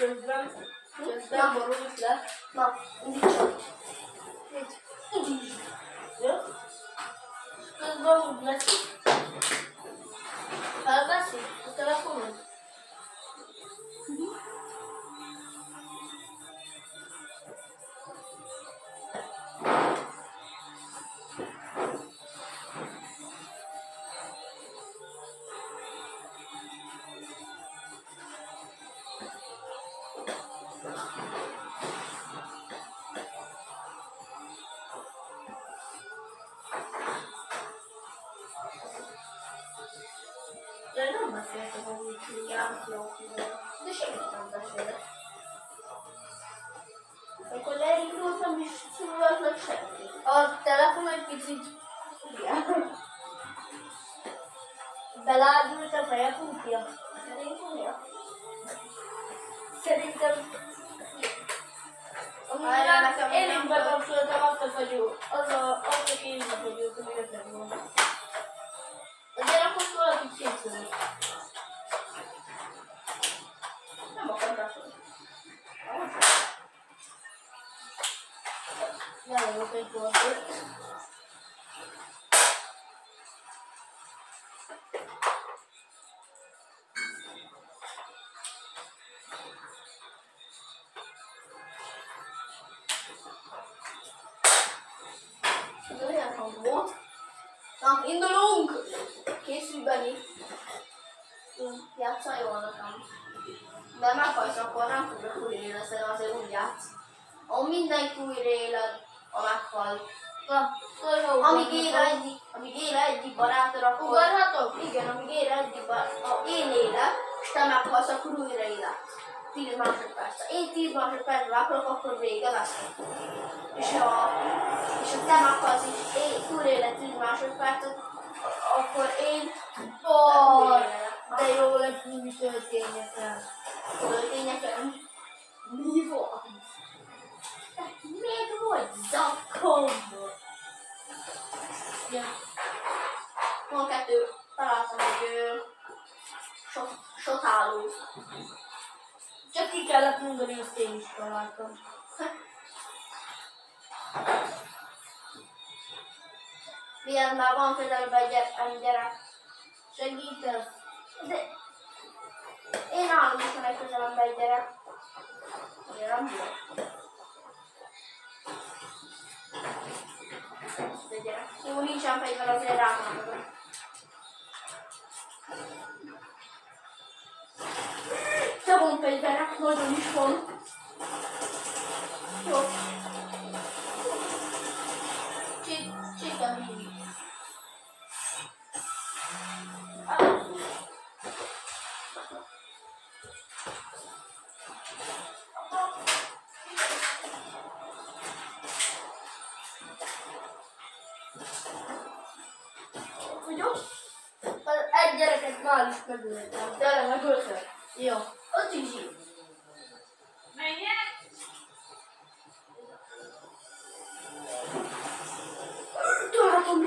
Közben borulsz le. Na, indítsam. Indítsd. Jó? Közben úgy veszik. Felveszik a telefonod? De én nem beszéltem, hogy így játék. De semmit nem beszélek. Amikor leindultam is szóval semmi. A telefon egy picit... Igen. Belárdult a feje kútja. Szerintem... Én is bekapcsoltam azt a fagyót. Azt a kézbefagyót, ami ötlet volt. Azért akkor valakit szétszülni. Nem akartam szólni. Lelövök egy boltot. Olyan hang volt. Na, indulunk! Készülj, Benni! Játsszál jól nekem. De meghalsz, akkor nem fogok újra leszel, azért úgy játsz. Ha mindenki újra éled, ha meghal. Amíg él egyik barátod, akkor... Ugorhatok? Igen, amíg él egyik barátod. Ha én élek, és te meghalsz, akkor újra életsz. 10 másodperc. Én 10 másodpercre meghalok, akkor vége lesz. És ha te meghalsz, és én túlélek 10 másodpercet, akkor én... De jó lesz, mi történjeken. Történjeken? Mi volt? Még volt zakkom! Ja. Van 2, találtam egy sotálót. Csak ki kellett mondani, azt én is találtam. Milyen már van közelben egy gyerek. Segítesz? De... Én állom is van egy közelemben egy gyerek. Ugye nem volt. De gyerek. Jó, nincsen fegyver, azért rákonadom. Te van fegyverek, nagyon is van. Jó. Csikam így. Egy gyereket már is megöltem. Tényleg megöltem? Jó. Ott is így. Menjek? Találtam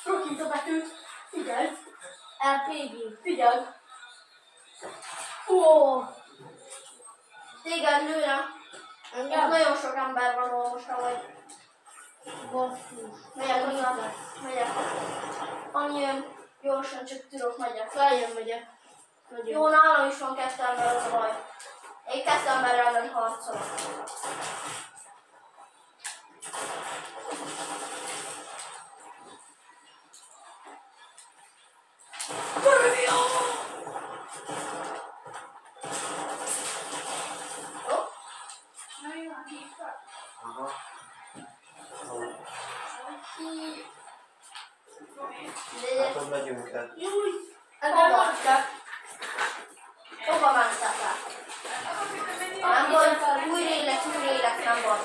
Rokita betűt. Figyelj. LPG. Figyelj. Ó. Téged lőne. Engem nagyon sok ember van most, ahogy. Basszus. Megyek. Annyi gyorsan csak tudok, megyek. Feljön megyek. Jó, nálam is van 2 ember, az a baj. Én 2 ember ellen harcolok. Hát megyünk el. Júj! Ebben mondtak. Hova mentek el? Nem baj, újra élek, nem baj.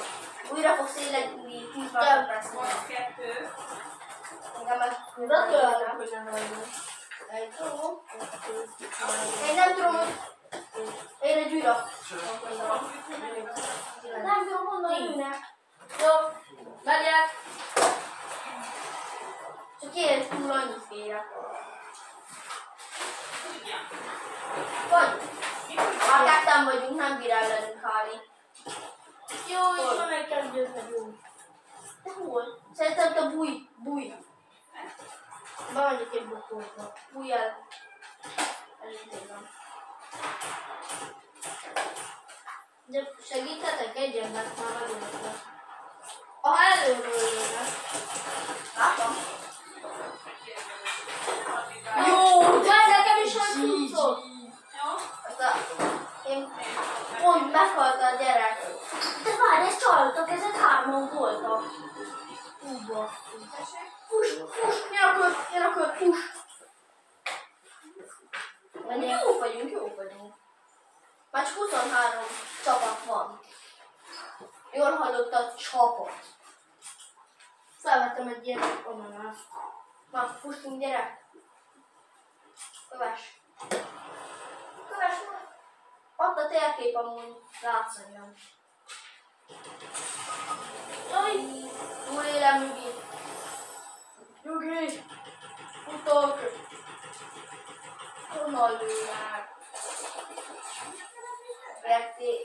Újra fogsz éledni 10 másodpercnél. Engem meg... Gratulálok, hogy nem vagyok. Én nem tudom, hogy... Én egy újra. Nem tudom mondani őnek. Jó, megyek. Csak én túl annyit kérek. Vagy, Már ketten vagyunk, nem bír ellenünk állni. Jó, és van egy kezdőt vagyunk. De hol? Szerintem te bújj. Bemegyek egy bokorba. Bújj el. Elintézem. De segíthetek egyen, mert már nagyon lesz. Ah, Előről jönnek. látom. Jó, várj, nekem is van cuccok. Én pont meghalt a gyerek. De várj, ezt csaltak, ezek 3-an voltak. Hú, basszus. Fuss, jön a kör, fuss. Jók vagyunk. Már csak 23 csapat van. Jól hallottad, csapat. Felvettem egy ilyen ananást. Na, fussunk, gyerek. Kövess. Ott a térkép amúgy látszaniam. Jaj, túlélem, Nyugi. Nyugi, futok. Honnan lőnek?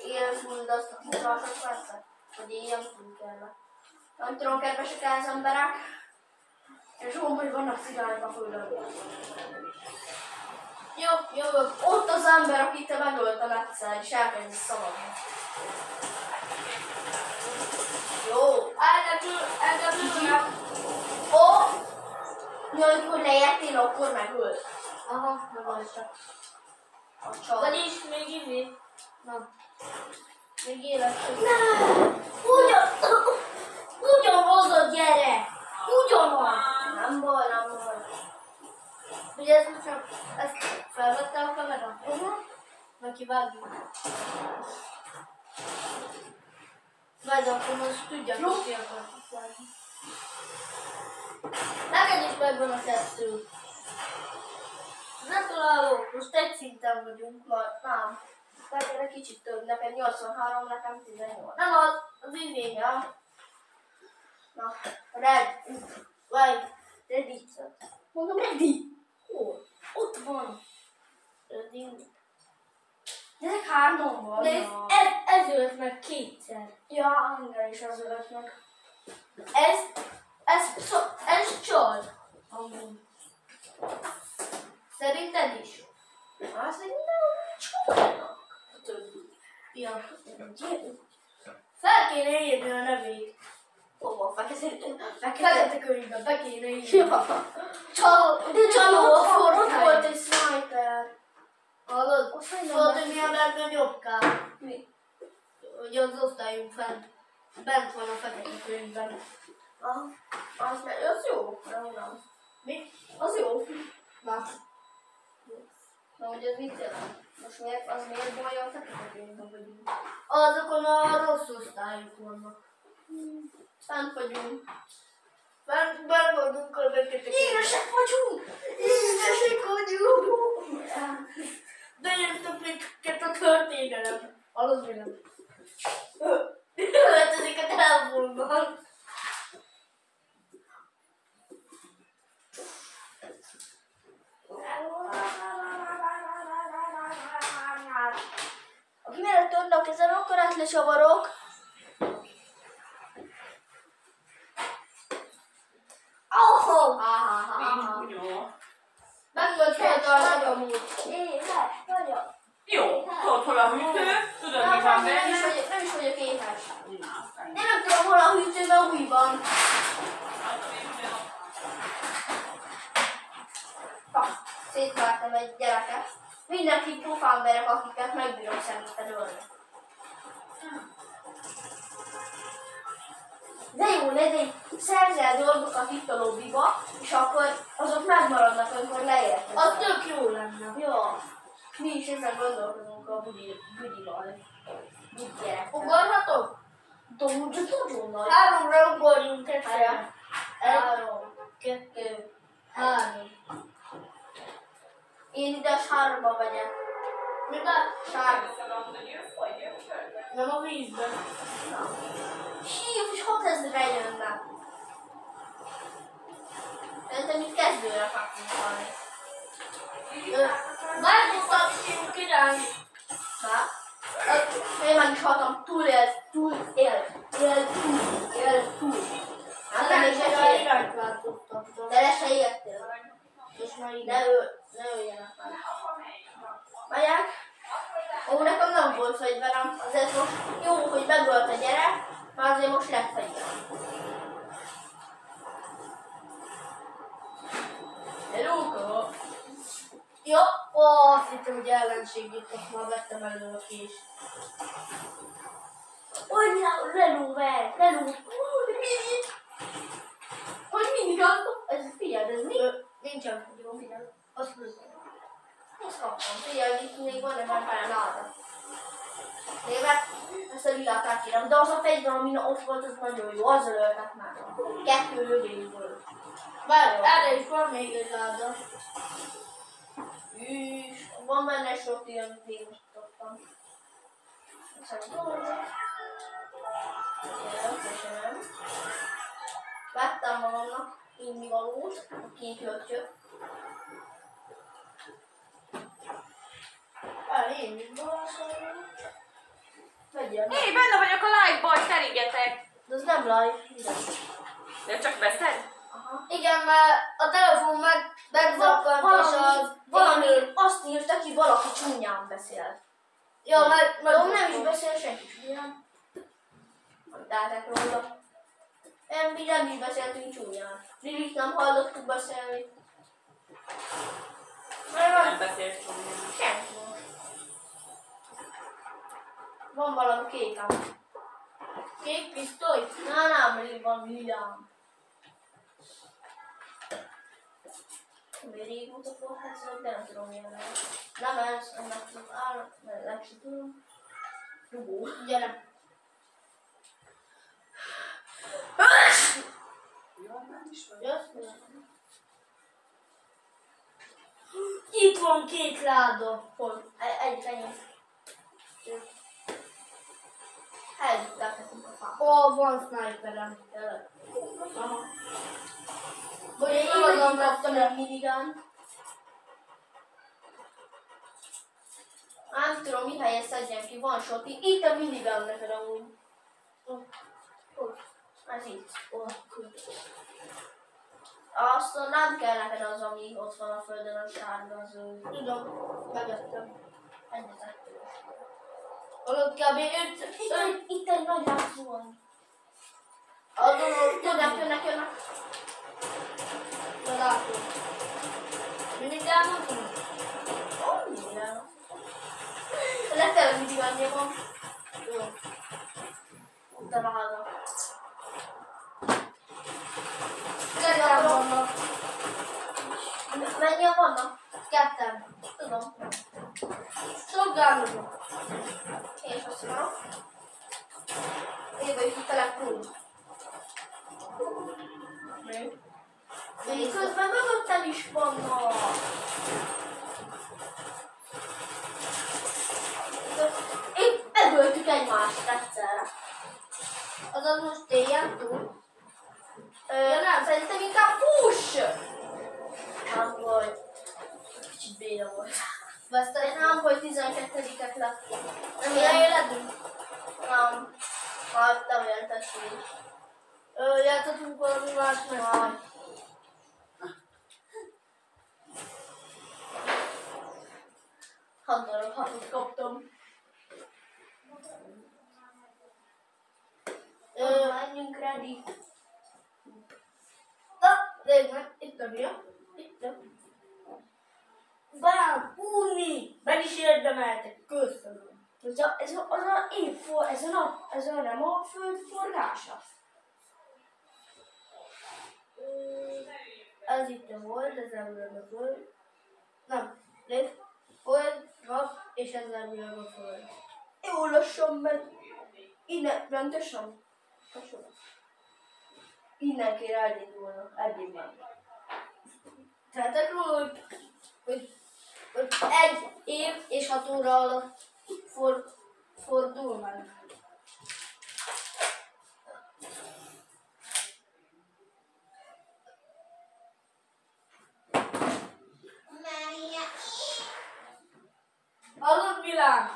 Élsz mind azt a 20 percet? Hogy éljem túl. Nem tudom, kedvesek az emberek. És hogy vannak cigányok a földön. Jó, ott az ember, akit te megöltem egyszer, és elkezdesz szaladni. Jó, eldöblőnek. Ó, amikor leértél, akkor megölt. Aha, megöltem. A csal. Vagyis még izé. Na. Még életem. Nem! Ugyanaz a gyerek! Ugyanaz! Nem baj. Ugye ezt csak ezt felvette a kamera? Meg kivágjuk. Vagy akkor most tudja, hogy ki akartuk vágni. Neked is megvan a 2. Gratulálok, most egy szinten vagyunk. Nem. Neked egy kicsit több, nekem 83, nekem 18. Nem az izénya. Na, Red. Vagy Reddit. Mondom, Reddit. Hol? Ott van. Reddit. De ezek 3 van. De ez ölt meg 2-szer. Ja, engem is az ölt meg. Ez csal. Amúgy. Szerinted is? Szerintem csalnak. A többi. Ja. Fel kéne írni a nevét. Hova? Fekete könyvben be kéne írni. Ja. Csaló a Ott forró volt egy sniper. Hallod? Azt mondom, Szóval, hogy- hogy mi a legnagyobb kár? Mi? Hogy az osztályunk bent van a fekete könyvben. Az jó. Nem. Mi? Az jó. Na, hogy ez mit jelent? Most miért baj a fekete könyvben vagyunk? Azokon a rossz osztályok vannak. Fent vagyunk. Bent vagyunk a fekete könyvben. Éresek vagyunk! De jöttem minket a történelem. Hallod mi nem? Öltözik a telefonban. Aki mellett tudnak ezen, akkor át lecsavarok. Oh! Meg volt féltalnak amúgy. Éhes vagyok. Jó, tudod, hol a hűtő, tudod, mi van Nem benne. is vagyok éhes. Na, Én nem tudom, hol a hűtőben újban. Szétvertem egy gyereket. Mindenki pofánberek, akiket megbírom szerintem ölni. De jó, Ledi, szerzel dolgokat itt a lobbyba, és akkor azok megmaradnak, amikor leértek. Az tök jó lenne. Jó. Mi is ezen gondolkozunk a budival. Budi gyerekkel. Ugorhatok? Nagyon nagy. 3-ra ugorjunk egyszer. 3, 2, 3. Én ide a sárba megyek. Még a Sárba. nem a vízben. Hív, és 6000-re jönnek. Szerintem itt kezdőre fogunk halni. Változtatjunk irány. Én meg is haltam, túl. Hát nem is egy irányt változtattam. de le se értél. És majd ne öljenek már. Megyek. Ó, nekem nem volt fegyverem, azért most jó, hogy megölt a gyerek, már azért most lett fegyverem. Luka! Ja, azt hittem, hogy ellenség jutott, már vettem elő a kést. Olyan lelóver, leló. Hogy mindig az? Ez figyeld, ez mi? Nincsen, jó, figyelj. Azt mondom. Azt kaptam. Figyeld, itt még van, de már nála. Német, ezt a lilát átkérem, de az a fegyver, ami ott volt, az nagyon jó, azzal öltek már. 2 lövésből. Várj, erre is van még egy láda. Van benne sok ilyen, amit még most tudtam. Köszönöm. Vettem magamnak innivalót, a 2 lötyöt. Én is balaszolom. Vegyél. Hé, benne vagyok a live-ban, hogy terígetek. De az nem live, minden. De csak veszed? Aha. Igen, mert a telefon megzakkant és az... Valami azt írta ki, valaki csúnyán beszél. Ja, mert Nem is beszél senki csúnyán. Mondtátok róla. Mi nem is beszéltünk csúnyán. Lilit nem hallottuk beszélni. Nem beszélsz csúnyán. Senki. Van valami kékem. kék pisztoly. Nem, van lilám. Még régóta forrázok, de nem tudom jelenleg. Nem ez, ennek az áll, mert nem sem tudom. Rugó. Gyere. Jössz? Itt van 2 láda. Hol? Ennyi. Elvitták nekünk a fát. Ó, van sniperem. Aha. Vagy Én én magam kaptam vettem. egy minigán. Nem tudom, mi helyet szedjem ki, van soti. Itt a minigán neked amúgy. Ez itt. Azt nem kell neked az, ami ott van a földön, a sárga, az ő. Tudom, megettem. Egyetek. Alatt kb. 5. Itt egy nagy látszó van. Adom, Jönnek. látom. Mindig elmondom. Ó, minden. Lettel mindig annyi van. Jó. Utána haza. Ketten vannak. Mennyien vannak? 2. Tudom. Szolgálódok. Én is azt mondom. Én vagyok itt a legkúl. Én közben mögöttem is vannak. Épp megöltük egymást egyszerre. Azaz most éljen túl. Ja nem, szerintem inkább fuss! Nem volt. Kicsit béna volt. Veszted Nem volt 12-ek lett. Nem milyen ilyen életünk? nem. Hát nem értettem. Játszhatunk valami más meg. Handarab hatot kaptam. Menjünk ready. Na, nézd meg, itt a bia. Itt a... Bám, unni! Meg is érdemeltek, köszönöm. Ez a nem a föld forgása? Ez itt a hold, ez a föld. Nem, nézd. Hold, nap, és ez a föld. Jó lassan megy. Innen, rendesen. Innen kéne elindulnak, eddig már. Tehetek róla, hogy 1 év és 6 óra alatt fordul meg. Hallod, Milán?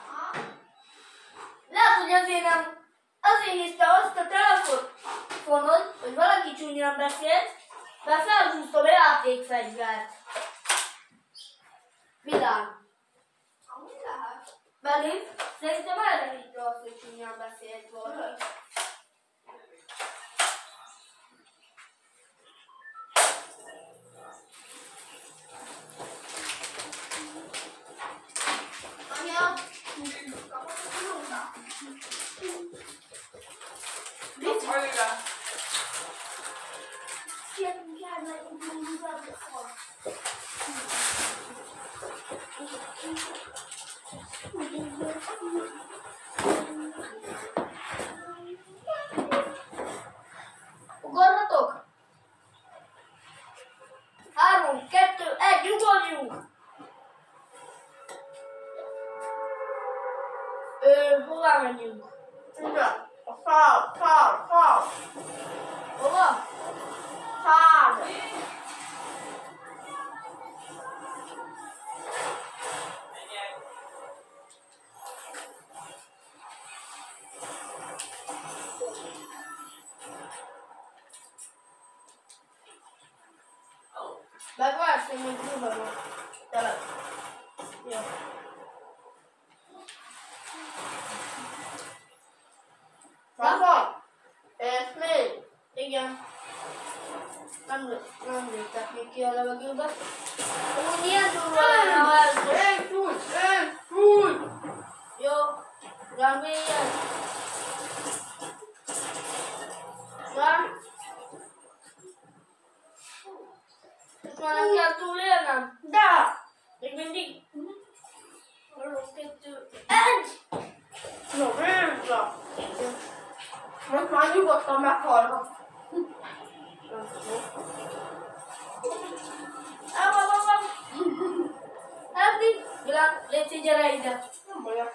telefonod, hogy valaki csúnyan beszélt, mert felhúztam a játékfegyvert. Milán. Ami lehet. Belém, szerintem erre hitte azt, hogy csúnyan beszélt volna. Anya, Mit hajra? sietünk el, mert úgy van. Ugorhatok? 3, 2, 1, ugorjunk! Hová menjünk? Ide, a fal. Hova? Fád. Megvársz, hogy még zuhanom. Tényleg. Jó. Van? És még? Igen. Nem léptek még ki a levegőbe. Ó, milyen durva lenne, ha ez... Fúj! Jó. Rám mélyen. Rám. Ezt már nem kell túlélnem. De! Még mindig. 3, 2, 1. No, vissza! Most már nyugodtan meghalnak. Eddig, Milán, légy gyere ide. Nem bajok.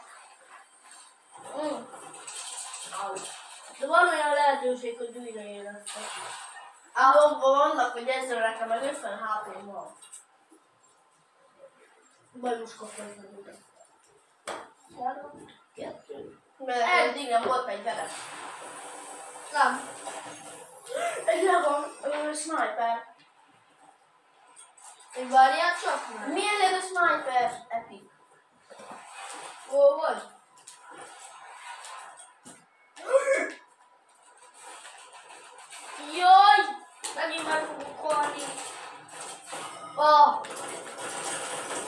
De van olyan lehetőség, hogy újra élesztek. Ahol vannak, hogy ezzel nekem meg 50 HP van. Bajuska fejlődött. 3, 2, mert eddig nem volt egy veres. Nem. Egy le van sniper. Egy várjál csak már. Milyen ez a sniper? Epic. Hol vagy? Jaj! Megint meg fogok halni.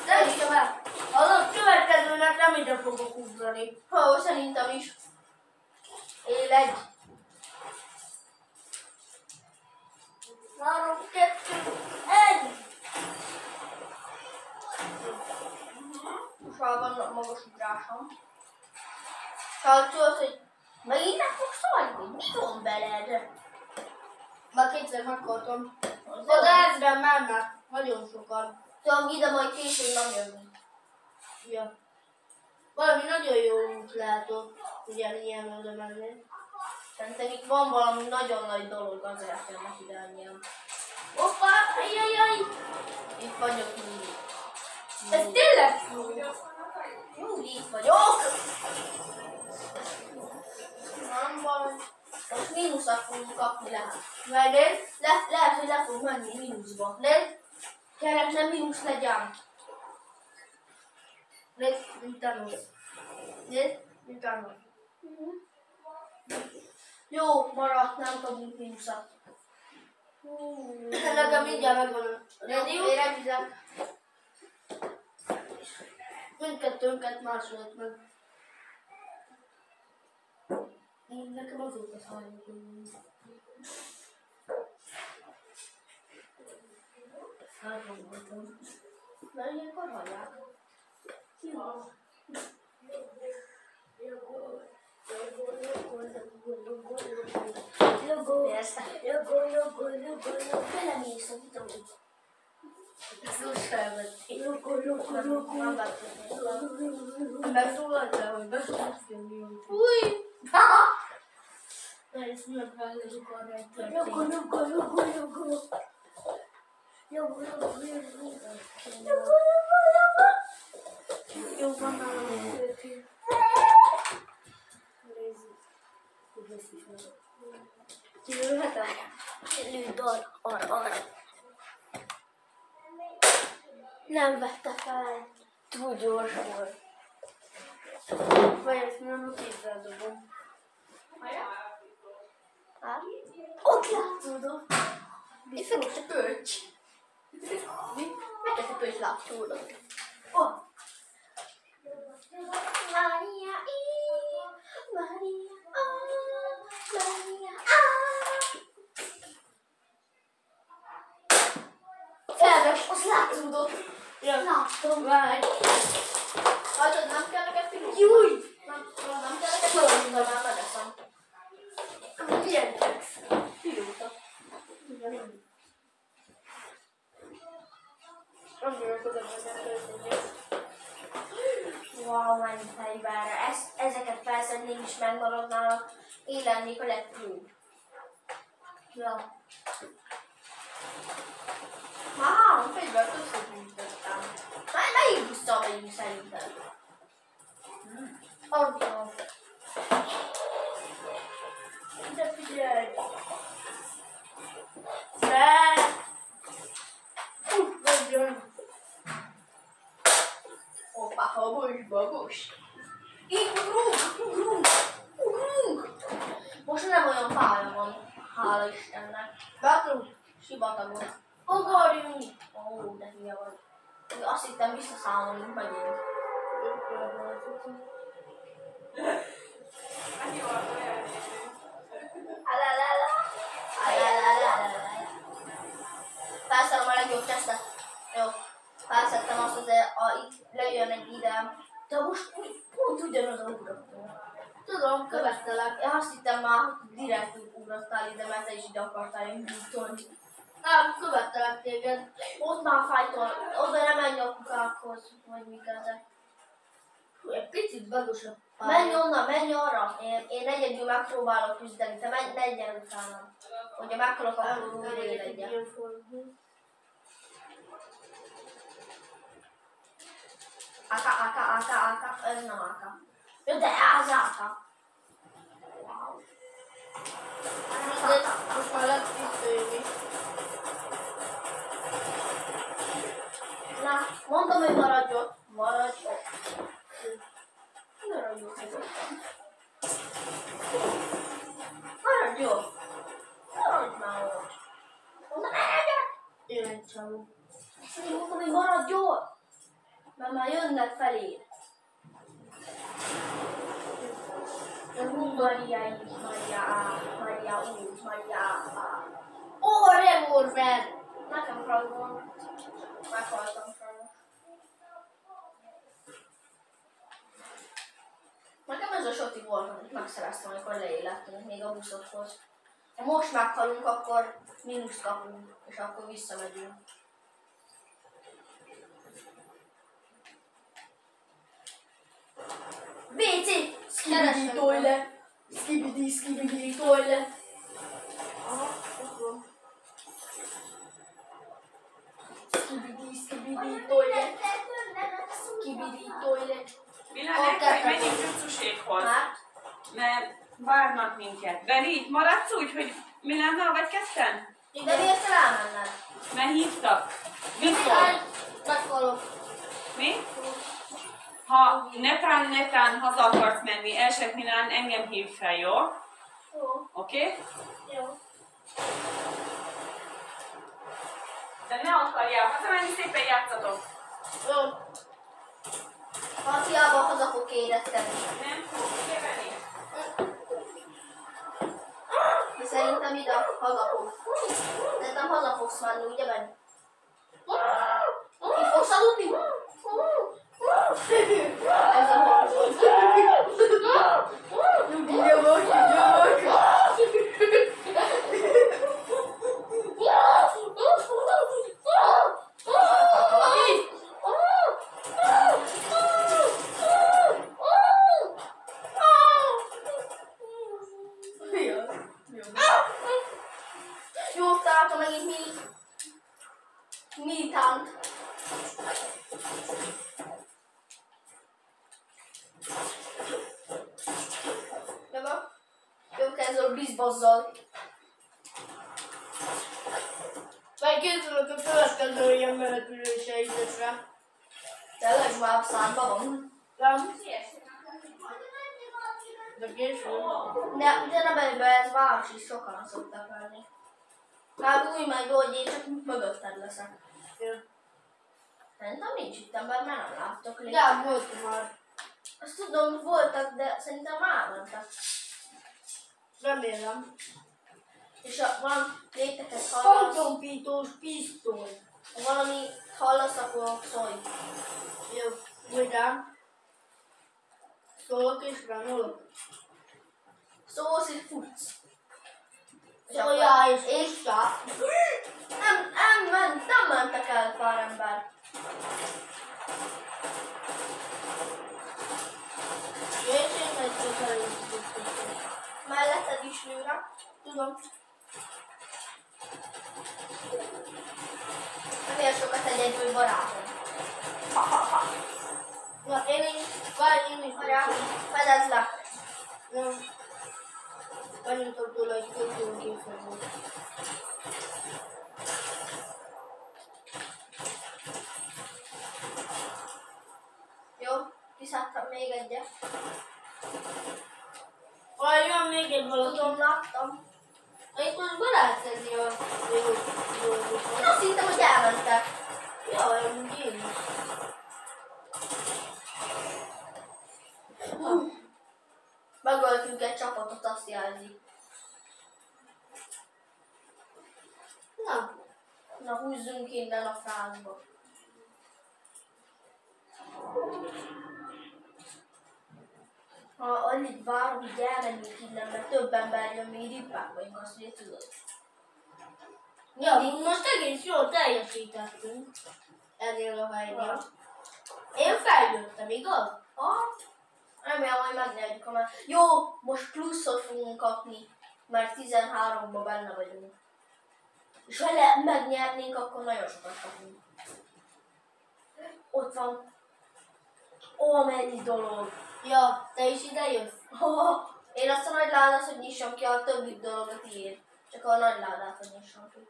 Nem is meg. Az következőnek nem ide fogok ugrani. Szerintem is. Él egy. 3, 2, 1. Most már van magas ugrásom. Csak tudod, hogy megint meg fogsz szólni? Mi van veled? Már kétszer meghaltam. Az Oda jó. ezren mennek. Nagyon sokan. Tudom, ide majd később nem jönni. Ja. Valami nagyon jó út lehet ott, ugyanilyen oda menni. Szerintem itt van valami nagyon nagy dolog, azért jönnek ide annyian. Hoppá, ajajaj! Itt vagyok mindig. Ez tényleg Mindig itt vagyok. Nem baj. Most mínuszat fogunk kapni lehet. megnéz. Lehet, hogy le fogunk menni mínuszba. Nézd, Kellene mínusz legyen. nézd, mint Thanos. Nézd, mint Thanos. Jó, maradt, nem kapunk mínuszat. Nekem mindjárt megvan. Ready? Ready? Érezzek. Mindkettőnket másolt meg. Nekem azóta hajlok. Hárman voltam. Na, ilyenkor hallják. Jó. Persze. Belemész a vitamin. Ezt most felvették. Nem vettem. Megszólaltál, hogy beszélsz mi van. Fúj! Na, ezt megválaszok arra egy történet. Jó, van nálam egy történet. Nézzük, hogy lesz is meg. Kilőhetem? Lőd arra. Nem vette fel. Túl gyors volt. Vagy ezt nem a kézzel dobom. Ott látszódott. Mi fekete pölcs. Mi? Fekete pölcs látszódott. Oh. Maria, Maria, Maria, Felves, azt látszódott. Ja. Láttam. Várj. Hagyod, nem kell neked pillanat? Júj! Nem kell neked pillanat, de már megeszem. Milyen keksz? Pilóta. Annyira oda mennek történni. Wow, mennyi fejvára. Ezeket felszedném is megmaradnának. Én lennék a legjobb. Ja. Már 3 fegyvert összegyűjtöttem. Melyik busszal megyünk szerintem? Arra. De figyelj! Ne! Nagyon! Hoppá, habos, babos. Így ugrunk. Most nem olyan pálya van, hála Istennek. Beakrunk sivatagon. Ugorjunk! Ó, de hülye vagy. Azt hittem visszaszámolunk megint. Annyi volt olyan néző. Felszedem a legjobb tesztet. Jó. Felszedtem azt azért, itt lejön egy ide. De most pont ugyanaz ugrottunk. Tudom, követtelek. Én azt hittem már, hogy direkt ugrottál ide, mert te is ide akartál indítani. Nem, követtelek téged. Ott már fájtol. Oda nem menj a kukákhoz, vagy mik ezek. Egy picit bagos a Menj onnan, menj arra. Én egyedül megpróbálok küzdeni, te ne gyere utánam. Hogyha meghalok, akkor újra éledjen. AK, ez nem AK. Jó, de az AK. Wow. Most már lett visszajönni. Na, mondom, hogy maradj ott. Maradj ott. Maradj ott. Maradj ott. Maradj már ott. Mondom, Jön egy csavó. azt mondom, hogy maradj ott. Mert már jönnek felé. Maria így, Maria úgy, Maria. Ó, revolver! Nekem fragment. Meghaltam sajnos. Nekem ez a soti volt, amit megszereztem, amikor leélettünk még a buszokhoz. Ha most meghalunk, akkor mínuszt kapunk, és akkor visszamegyünk. WC! Skibidi toilet! Skibidi toilet! Skibidi toilet! Skibidi toilet! Milán, nektek menjünk Cucusékhoz, Hát? mert várnak minket. Beri, maradsz úgy, hogy Milánnal vagy ketten? De miért kell elmenned? Mert hívtak. Viszont. Meghalok. Mi? Ha netán haza akarsz menni, Elsek Milán, engem hív fel, jó? Jó. Oké? Jó. De ne akarjál hazamenni, szépen játszatok. Jó. Ha hiába haza fog éretkedni. Nem fog kivenni. De szerintem ide haza fog. Szerintem haza fogsz menni, ugye Benni? Ki fogsz aludni? Ez a hangod. Nyomok! Jó, találtam megint militánt. Jövök ezzel a bizbazzal. készülök a következő ilyen menekülő sejtésre. Tényleg már szárba van. Nem? De később. De nem belőle ez város is sokan szoktak lenni. Már úgy majd oldjé, csak mögötted leszek. Ja. Szerintem nincs itt ember, mert nem láttok légy. De volt már. Azt tudom, voltak, de szerintem elmentek. Remélem. És van léteket hallasz, Fantompítós pisztoly. ha valami hallasz, akkor szólj. Jó. Ugyan. Szólok és remélem. Szólsz és futsz. Szóljál és fussál. Nem mentek el pár ember. És én egy közelítőt. Melletted is lőre. Tudom. Nem ér sokat egyedül barátom. Na én is. Várj, én is. Barátom, fedezd le. Nem. Anyutom tőle egy kötőn készen volt. Jó, kiszedtem még egyet. Jön még egy valaki. Tudom, láttam. Itt most barátszerzi a jó dolgokat. Én azt hittem, hogy elmentek. Jaj, amúgy én is. Megöltünk egy csapatot, azt jelzi. Na húzzunk innen a francba. Ha annyit várom, hogy elmenjünk innen, mert több ember jön, mi rippák vagyunk, azt ugye tudod. Ja, most egész jól teljesítettünk ennél a helynél. Én fejlődtem, igaz? Remélem, hogy megnyerjük a már. Jó, most pluszot fogunk kapni, mert 13-ban benne vagyunk. És ha megnyernénk, akkor nagyon sokat kapunk. Ott van. Ó, mennyi dolog. Ja, te is ide jössz? Én azt a nagy ládát, hogy nyissam ki, a többi dologot ír. Csak a nagy ládát, hogy nyissam ki.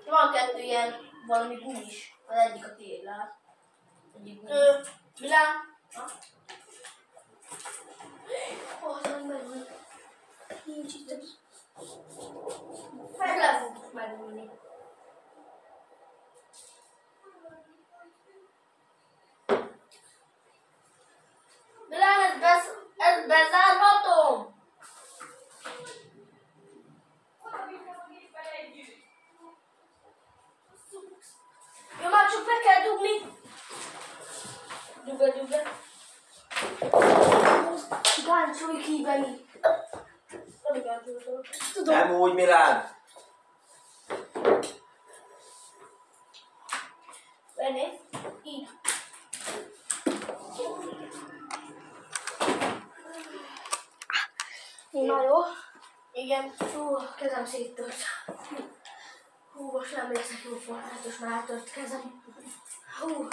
Van kettő ilyen valami gumis. Az egyik a tiéd, lát. Egyik gumis. Milán? Az megvan. Nincs itt. Meg le fogjuk megülni. Milán, ezt bezárhatom? Jó, már csak be kell dugni. Dugga. Gáncsolj ki, Benni. Tudom. Nem úgy, Milán! Benni, így. Na jó. Igen. Hú, kezem széttört. Hú, most nem leszek jó formátos, már eltört kezem. Hú,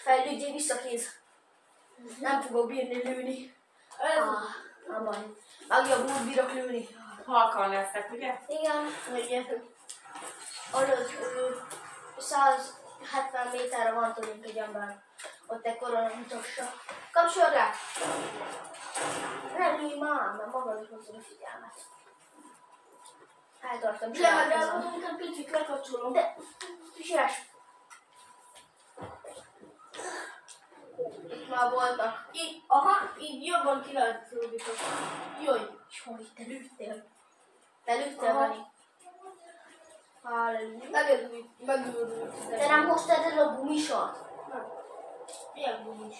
fejlődjél vissza kéz. Nem fogok bírni lőni. Nem baj. Megjobb úgy bírok lőni. Halkan leszek, ugye? Igen, ugye. Előtt 170 méterre van tőlünk egy ember. Ott egy korona mutassa. Kapcsolj rá! Nem lőj már, mert magadhoz hozod a figyelmet. Eltartom. Lemedelmozunk egy picit, lekapcsolom. De, siess! Itt már voltak. Így, így jobban kilátszódik. Jaj. Jaj, te lőttél. Te lőttél, Aha. Vani. Halleluja. Megőrült. Te nem hoztad el a gumisat? Nem. Milyen gumis?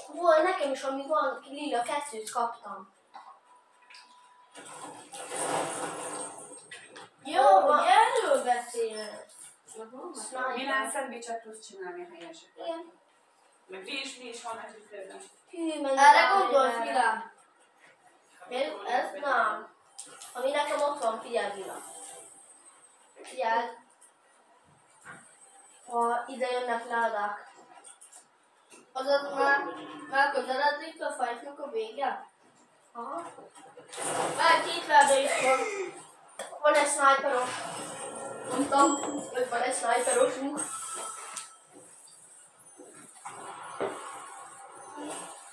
Volt nekem is, amíg van lila kettőt kaptam. Jó, hogy erről beszél. Milán szendvicset tudsz csinálni helyesen. Igen. Meg mi is van egy ütközben. Hű, meg Erre gondolsz, Milán? Ez nem. Ami nekem ott van, figyeld, Lila. Figyeld. Ha ide jönnek ládák. Azaz már közeledik a fajtnak a vége? Aha. Már két láda is van. Van egy sniperos. Mondtam, hogy van egy sniperosunk.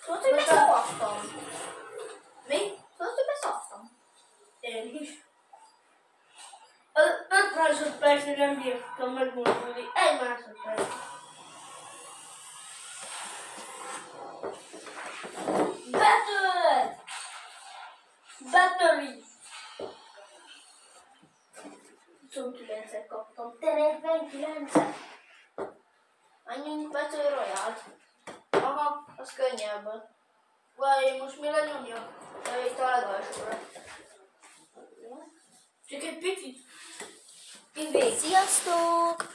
Tudod, hogy beszaptam? Mi? Tudod, hogy beszaptam? Én is. Az 5 másodpercre nem bírtam megmozdulni. 1 másodperc. Betölt! Betöli! 29-et kaptam. Te 49-et? Menjünk Battle Royale-t. Aha, az könnyebb. Vagy most mi lenyomja? De itt a legalsóra. Csak egy picit. Sziasztok!